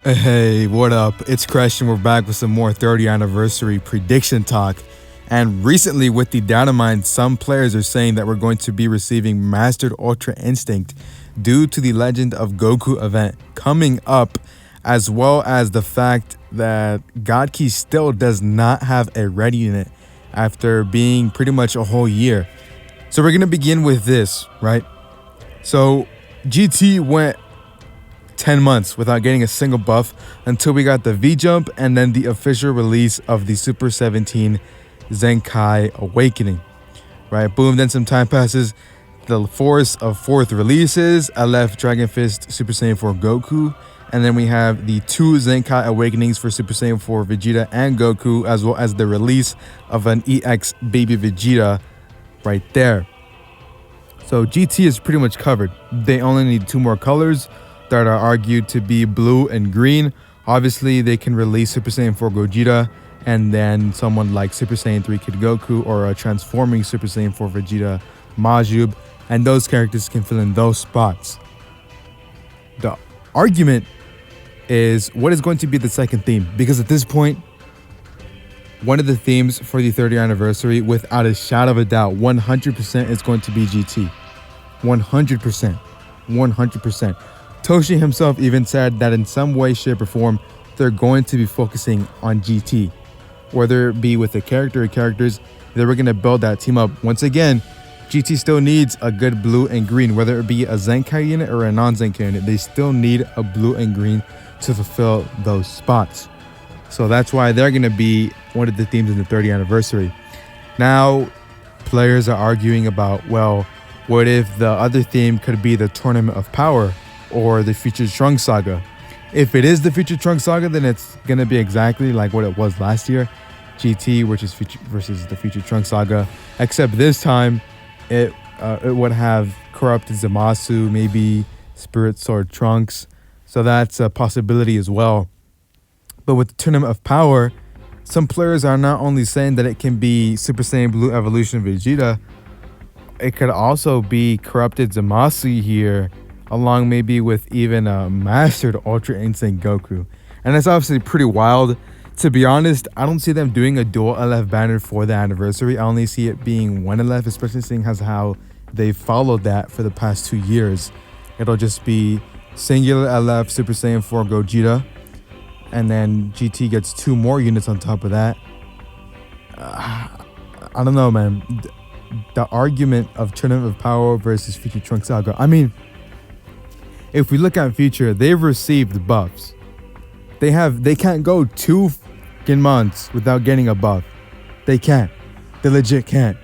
Hey, what up? It's Crash and we're back with some more 30th anniversary prediction talk. And recently with the data mine, some players are saying that we're going to be receiving Mastered Ultra Instinct due to the Legend of Goku event coming up, as well as the fact that God Key still does not have a ready unit after being pretty much a whole year. So we're going to begin with this, right? So GT went 10 months without getting a single buff until we got the V-Jump and then the official release of the Super 17 Zenkai Awakening. Right, boom, then some time passes. The Force of Fourth releases, LF Dragon Fist Super Saiyan 4 Goku, and then we have the two Zenkai Awakenings for Super Saiyan 4 Vegeta and Goku, as well as the release of an EX Baby Vegeta right there. So GT is pretty much covered. They only need two more colors that are argued to be blue and green. Obviously, they can release Super Saiyan 4 Gogeta, and then someone like Super Saiyan 3 Kid Goku or a transforming Super Saiyan 4 Vegeta Majub, and those characters can fill in those spots. The argument is what is going to be the second theme, because at this point, one of the themes for the 30th anniversary, without a shadow of a doubt, 100% is going to be GT. 100%. 100%. Toshi himself even said that in some way, shape, or form, they're going to be focusing on GT. Whether it be with the character or characters, they were going to build that team up. Once again, GT still needs a good blue and green, whether it be a Zenkai unit or a non-Zenkai unit. They still need a blue and green to fulfill those spots. So that's why they're going to be one of the themes in the 30th anniversary. Now, players are arguing about, well, what if the other theme could be the Tournament of Power or the Future Trunks Saga? If it is the Future Trunks Saga, then it's going to be exactly like what it was last year. GT versus the Future Trunks Saga. Except this time, it would have Corrupted Zamasu, maybe Spirit Sword Trunks. So that's a possibility as well. But with the Tournament of Power, some players are not only saying that it can be Super Saiyan Blue Evolution Vegeta, it could also be Corrupted Zamasu here, along maybe with even a Mastered Ultra Instinct Goku. And that's obviously pretty wild. To be honest, I don't see them doing a dual LF banner for the anniversary. I only see it being one LF, especially seeing as how they followed that for the past 2 years. It'll just be singular LF Super Saiyan 4 Gogeta, and then GT gets 2 more units on top of that. I don't know, man. The argument of Tournament of Power versus Future Trunks Saga. I mean, if we look at Future, they've received buffs. They can't go 2 fucking months without getting a buff. They can't. They legit can't.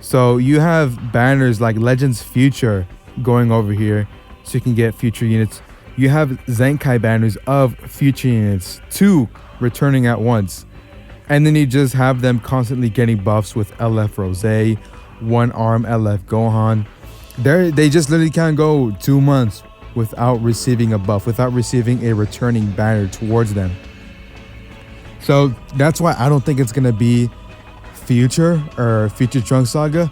So you have banners like Legends Future going over here so you can get Future units. You have Zenkai banners of Future units, 2 returning at once. And then you just have them constantly getting buffs with LF Rose, One Arm LF Gohan. They just literally can't go 2 months without receiving a buff, without receiving a returning banner towards them. So that's why I don't think it's gonna be Future or Future Trunks Saga.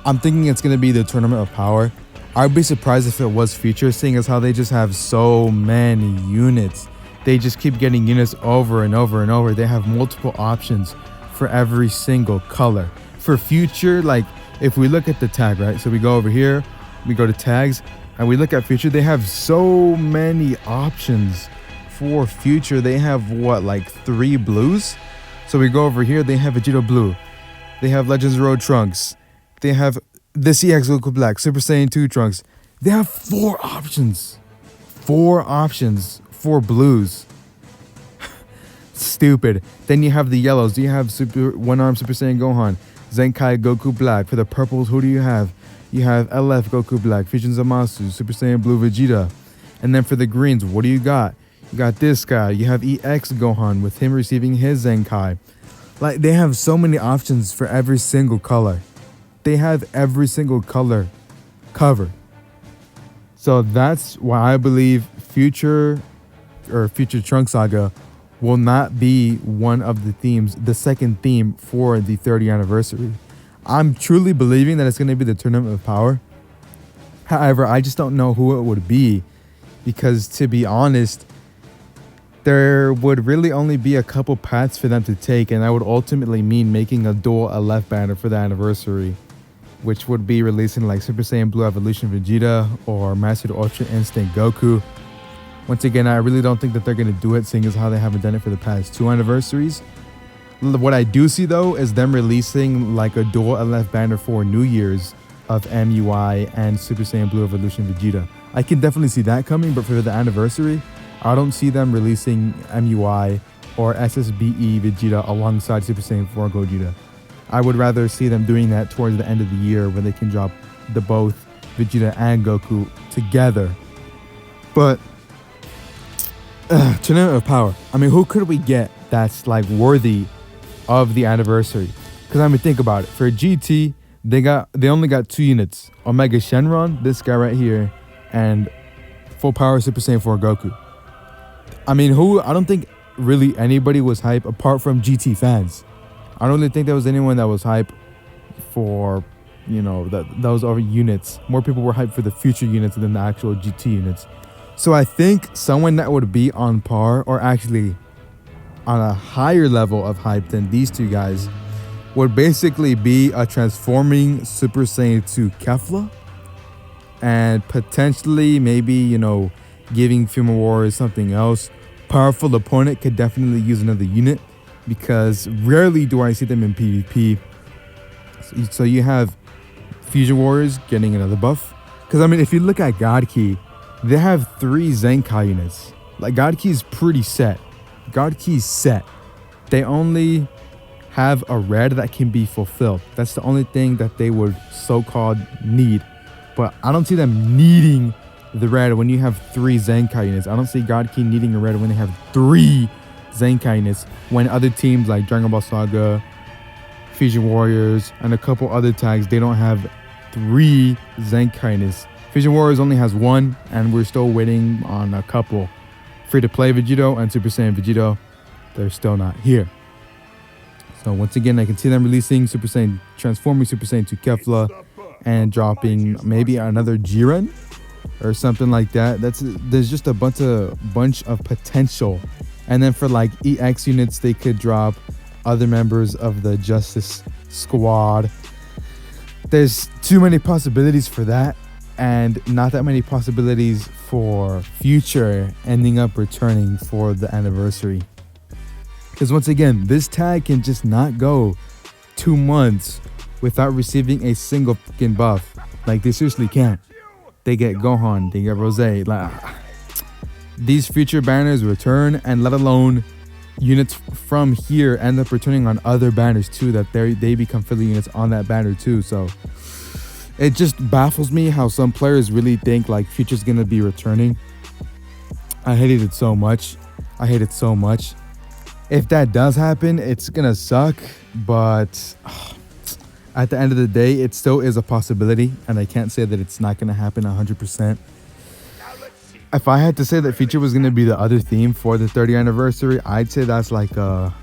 I'm thinking it's gonna be the Tournament of Power. I'd be surprised if it was Future, seeing as how they just have so many units. They just keep getting units over and over and over. They have multiple options for every single color. For Future, like if we look at the tag, right? So we go over here, we go to tags, and we look at Future. They have so many options for Future. They have what, like 3 blues? So we go over here, they have Vegeta Blue. They have Legends Road Trunks. They have the CX Goku Black, Super Saiyan 2 Trunks. They have 4 options. 4 options. 4 blues. Stupid. Then you have the yellows. You have One Arm Super Saiyan Gohan, Zenkai Goku Black. For the purples, who do you have? You have LF Goku Black, Fusion Zamasu, Super Saiyan Blue Vegeta. And then for the greens, what do you got? You got this guy. You have EX Gohan with him receiving his Zenkai. Like, they have so many options for every single color. They have every single color covered. So that's why I believe Future Trunks Saga will not be one of the themes, the second theme for the 30th anniversary. I'm truly believing that it's going to be the Tournament of Power. However, I just don't know who it would be. because to be honest, there would really only be a couple paths for them to take, and that would ultimately mean making a dual LF banner for the anniversary, which would be releasing like Super Saiyan Blue Evolution Vegeta or Mastered Ultra Instinct Goku. Once again, I really don't think that they're going to do it, seeing as how they haven't done it for the past 2 anniversaries. What I do see though is them releasing like a dual LF banner for New Year's of MUI and Super Saiyan Blue Evolution Vegeta. I can definitely see that coming, but for the anniversary, I don't see them releasing MUI or SSBE Vegeta alongside Super Saiyan 4 Gogeta. I would rather see them doing that towards the end of the year when they can drop the both Vegeta and Goku together. But Tournament of Power. I mean, who could we get that's like worthy of the anniversary? Because I mean, think about it. For GT, they only got 2 units: Omega Shenron, this guy right here, and Full Power Super Saiyan 4 Goku. I mean, I don't think really anybody was hype apart from GT fans. I don't really think there was anyone that was hype for, you know, those other units. More people were hyped for the future units than the actual GT units. So I think someone that would be on par, or actually on a higher level of hype than these 2 guys, would basically be a transforming Super Saiyan 2 Kefla, and potentially maybe, you know, giving Female Warriors something else. Powerful opponent could definitely use another unit, because rarely do I see them in PvP. So you have Fusion Warriors getting another buff. Because I mean, if you look at God Key, they have 3 Zenkai units. Like, God Key is pretty set. God Key's set. They only have a red that can be fulfilled. That's the only thing that they would so-called need. But I don't see them needing the red when you have 3 Zenkai units. I don't see God Key needing a red when they have 3 Zenkai units, when other teams like Dragon Ball Saga, Fusion Warriors, and a couple other tags, they don't have 3 Zenkai units. Fusion Warriors only has 1, and we're still waiting on a couple. Free-to-play Vegito and Super Saiyan Vegito, they're still not here. So once again, I can see them releasing transforming Super Saiyan 2 Kefla, and dropping maybe another Jiren or something like that. There's just a bunch of potential. And then for like EX units, they could drop other members of the Justice Squad. There's too many possibilities for that, and not that many possibilities for future ending up returning for the anniversary. Because once again, this tag can just not go 2 months without receiving a single fucking buff. Like, they seriously can't. They get Gohan, they get Rose. Like, these future banners return, and let alone units from here end up returning on other banners too, that they become filler units on that banner too. So it just baffles me how some players really think like Future's gonna be returning. I hated it so much. If that does happen, it's gonna suck, but at the end of the day, it still is a possibility, and I can't say that it's not gonna happen 100%. If I had to say that Future was gonna be the other theme for the 30th anniversary, I'd say that's like a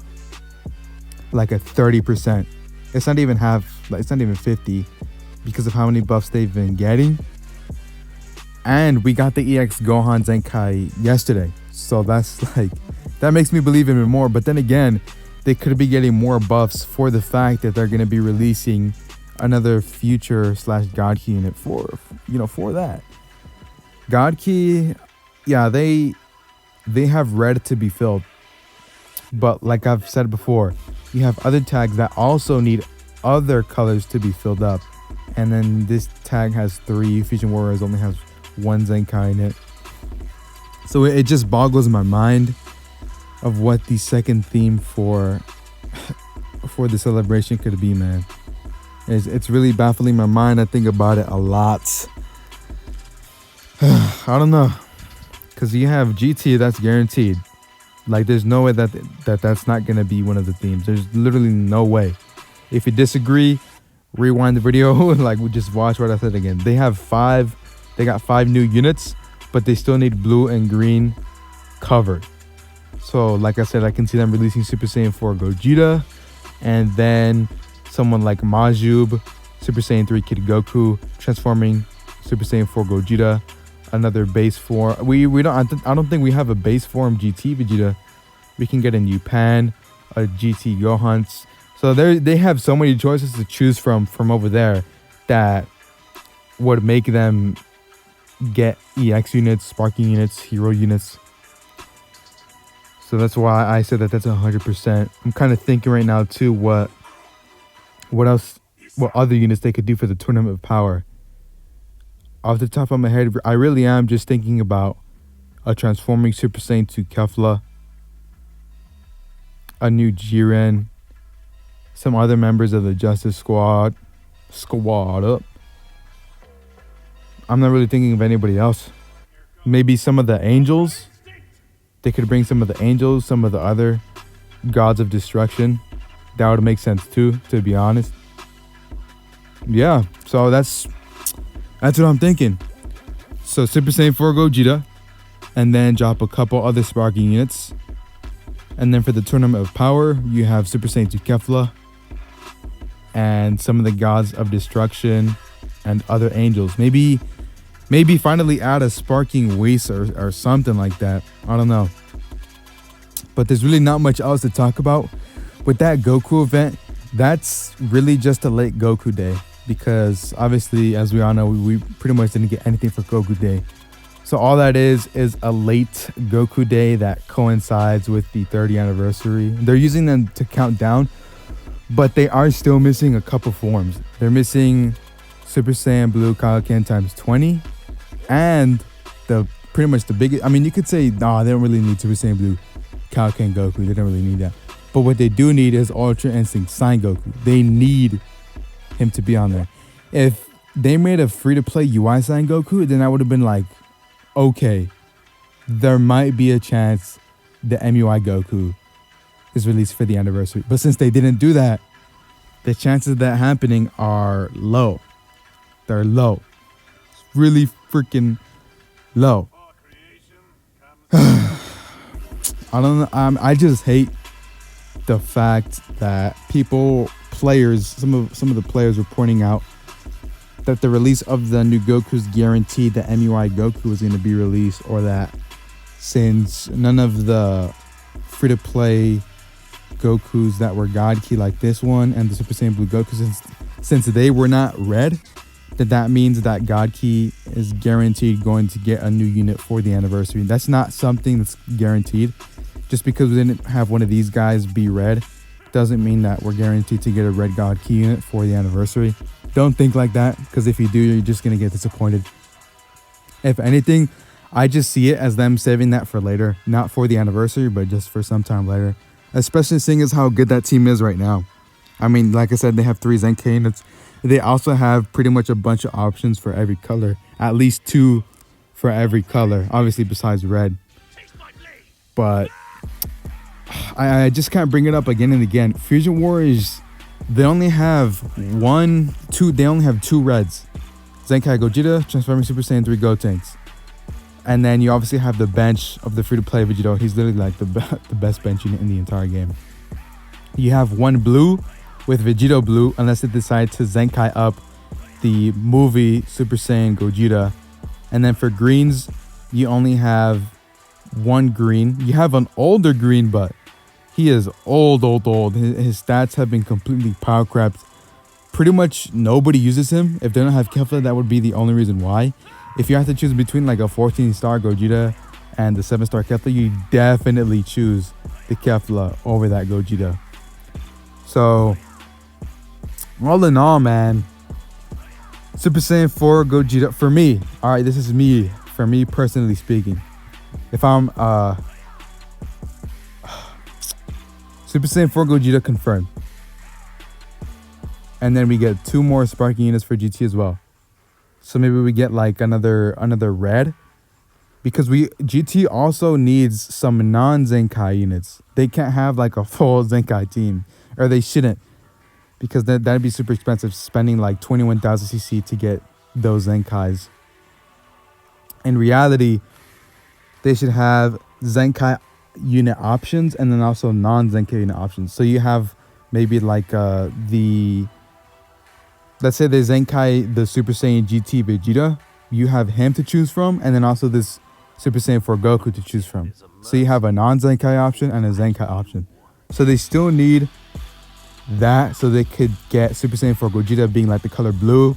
30%. It's not even half, it's not even 50, because of how many buffs they've been getting. And we got the EX Gohan Zenkai yesterday, so that's like, that makes me believe even more. But then again, they could be getting more buffs for the fact that they're gonna be releasing another Future / God Key unit for that. God Key, yeah, they have red to be filled, but like I've said before, you have other tags that also need other colors to be filled up, and then this tag has 3. Fusion Warriors only has 1 Zenkai in it, so it just boggles my mind of what the second theme for the celebration could be, man. It's really baffling my mind. I think about it a lot. I don't know, because you have GT, that's guaranteed. Like, there's no way that's not gonna be one of the themes. There's literally no way. If you disagree, rewind the video. Like, we just watch what I said again. They got 5 new units, but they still need blue and green covered. So like I said, I can see them releasing Super Saiyan 4 Gogeta, and then someone like Majub, Super Saiyan 3 Kid Goku, transforming Super Saiyan 4 Gogeta, another base form. We don't. I don't think we have a base form GT Vegeta. We can get a new Pan, a GT Gohan. So they have so many choices to choose from over there that would make them get EX units, sparking units, hero units. So that's why I said that that's 100%. I'm kind of thinking right now too what else, what other units they could do for the Tournament of Power. Off the top of my head, I really am just thinking about a transforming Super Saiyan to Kefla, a new Jiren, some other members of the Justice Squad up. I'm not really thinking of anybody else. Maybe some of the angels. They could bring some of the angels, some of the other gods of destruction. That would make sense too, to be honest. Yeah, so that's what I'm thinking. So Super Saiyan 4 Gogeta, and then drop a couple other sparking units. And then for the Tournament of Power, you have Super Saiyan 2 Kefla, and some of the gods of destruction and other angels. Maybe finally add a sparking Whis or something like that. I don't know. But there's really not much else to talk about. With that Goku event, that's really just a late Goku day. Because obviously, as we all know, we pretty much didn't get anything for Goku Day. So all that is a late Goku Day that coincides with the 30th anniversary. They're using them to count down, but they are still missing a couple forms. They're missing Super Saiyan Blue Kaioken times 20, and pretty much the biggest. I mean, you could say, nah, they don't really need Super Saiyan Blue Kaioken Goku. They don't really need that. But what they do need is Ultra Instinct Sign Goku. They need him to be on there. If they made a free-to-play UI Sign Goku, then I would have been like, okay, there might be a chance the MUI Goku is released for the anniversary. But since they didn't do that, the chances of that happening are low. They're low. It's really freaking low. I don't know. I just hate the fact that some of the players were pointing out that the release of the new Goku is guaranteed that MUI Goku is going to be released, or that since none of the free-to-play Gokus that were God Key like this one and the Super Saiyan Blue Goku, since they were not red, that means that God Key is guaranteed going to get a new unit for the anniversary. That's not something that's guaranteed. Just because we didn't have one of these guys be red doesn't mean that we're guaranteed to get a red God Key unit for the anniversary. Don't think like that, because if you do, you're just going to get disappointed. If anything, I just see it as them saving that for later. Not for the anniversary, but just for some time later. Especially seeing as how good that team is right now. I mean, like I said, they have 3 Zenkai units. They also have pretty much a bunch of options for every color. At least 2 for every color. Obviously, besides red. But I just can't bring it up again and again. Fusion Warriors, they only have 2 reds. Zenkai Gogeta, Transforming Super Saiyan 3 Gotenks. And then you obviously have the bench of the free-to-play Vegito. He's literally like the best bench unit in the entire game. You have 1 blue with Vegito Blue, unless they decide to Zenkai up the movie Super Saiyan Gogeta. And then for greens, you only have 1 green. You have an older green, but he is old. His stats have been completely power crapped. Pretty much nobody uses him. If they don't have Kefla, that would be the only reason why. If you have to choose between like a 14-star Gogeta and the 7-star Kefla, you definitely choose the Kefla over that Gogeta. So, all in all, man, Super Saiyan 4 Gogeta, for me, alright, this is me, for me personally speaking. If I'm, Super Saiyan 4 Gogeta confirmed. And then we get 2 more sparking units for GT as well. So maybe we get like another red. Because GT also needs some non-Zenkai units. They can't have like a full Zenkai team. Or they shouldn't. Because that'd be super expensive, spending like 21,000 CC to get those Zenkais. In reality, they should have Zenkai unit options and then also non-Zenkai unit options. So you have maybe like let's say they Zenkai the Super Saiyan GT Vegeta, you have him to choose from, and then also this Super Saiyan 4 Goku to choose from. So you have a non-Zenkai option and a Zenkai option. So they still need that so they could get Super Saiyan 4 Gogeta being like the color blue,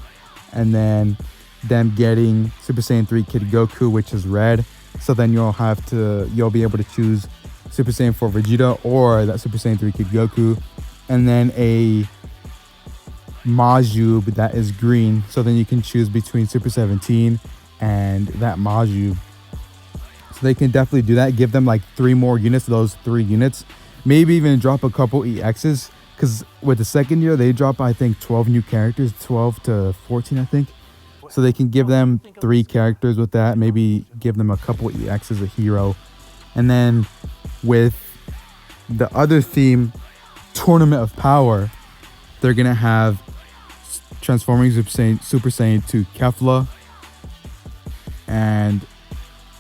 and then them getting Super Saiyan 3 Kid Goku, which is red. So then you'll be able to choose Super Saiyan 4 Vegeta or that Super Saiyan 3 Kid Goku, and then a Majube that is green. So then you can choose between Super 17 and that Majube. So they can definitely do that. Give them like 3 more units, those 3 units. Maybe even drop a couple EXs. Because with the second year, they drop, I think, 12 new characters, 12 to 14, I think. So they can give them 3 characters with that. Maybe give them a couple EXs, a hero. And then with the other theme, Tournament of Power, they're going to have transforming Super Saiyan to Kefla and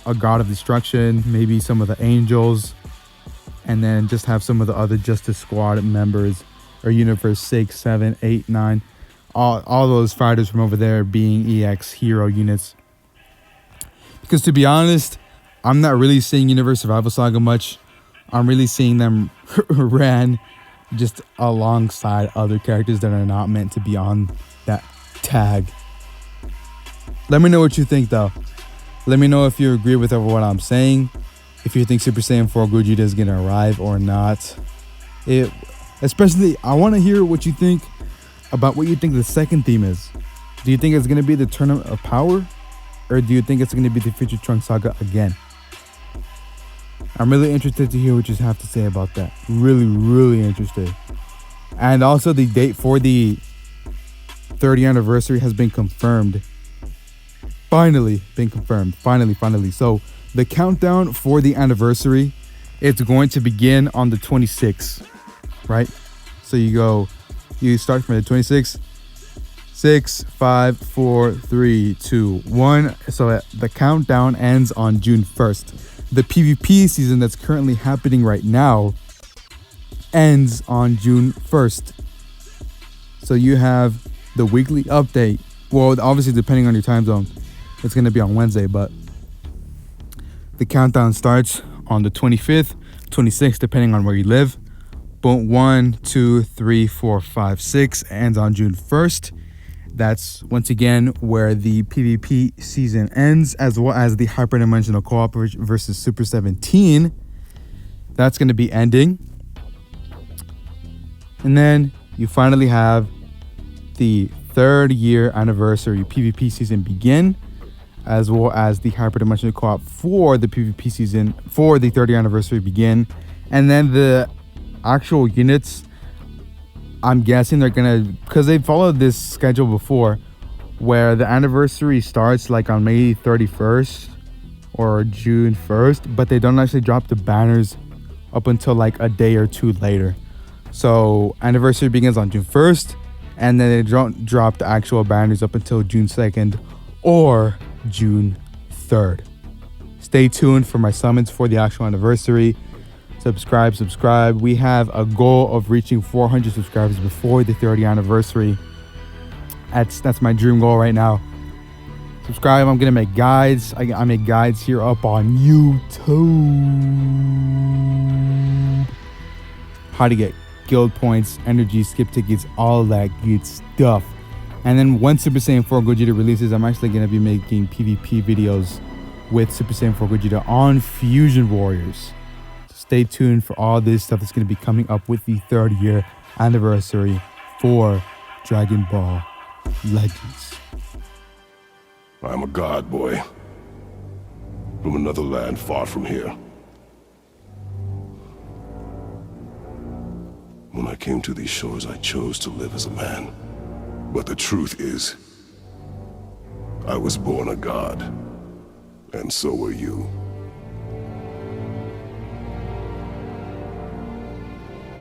a God of Destruction, maybe some of the angels, and then just have some of the other Justice Squad members, or Universe 6, 7, 8, 9, all those fighters from over there being EX hero units. Because to be honest, I'm not really seeing Universe Survival Saga much. I'm really seeing them ran just alongside other characters that are not meant to be on that tag. Let me know what you think though. Let me know if you agree with what I'm saying. If you think Super Saiyan 4 Gogeta is going to arrive or not. Especially, I want to hear what you think about what you think the second theme is. Do you think it's going to be the Tournament of Power? Or do you think it's going to be the Future Trunks Saga again? I'm really interested to hear what you have to say about that. Really, really interested. And also the date for the 30th anniversary has been confirmed. Finally been confirmed. Finally. So the countdown for the anniversary, it's going to begin on the 26th, right? So you start from the 26th, 6, 5, 4, 3, 2, 1. So the countdown ends on June 1st. The PvP season that's currently happening right now ends on June 1st. So you have the weekly update. Well, obviously depending on your time zone, it's going to be on Wednesday, but the countdown starts on the 25th, 26th, depending on where you live. Boom, 1, 2, 3, 4, 5, 6 ends on June 1st. That's once again where the PvP season ends, as well as the hyperdimensional co-op versus Super 17. That's going to be ending. And then you finally have the 3rd year anniversary PvP season begin, as well as the hyperdimensional co-op for the PvP season for the 3rd year anniversary begin. And then the actual units, I'm guessing they're gonna, because they followed this schedule before, where the anniversary starts like on May 31st or June 1st, but they don't actually drop the banners up until like a day or 2 later. So anniversary begins on June 1st, and then they don't drop the actual banners up until June 2nd or June 3rd. Stay tuned for my summons for the actual anniversary. Subscribe. We have a goal of reaching 400 subscribers before the 30th anniversary. That's my dream goal right now. Subscribe. I'm gonna make guides. I make guides here up on YouTube. How to get guild points, energy, skip tickets, all that good stuff. And then once Super Saiyan 4 Gogeta releases, I'm actually gonna be making PvP videos with Super Saiyan 4 Gogeta on Fusion Warriors. Stay tuned for all this stuff that's going to be coming up with the 3rd year anniversary for Dragon Ball Legends. I'm a god boy from another land far from here. When I came to these shores, I chose to live as a man. But the truth is, I was born a god, and so were you.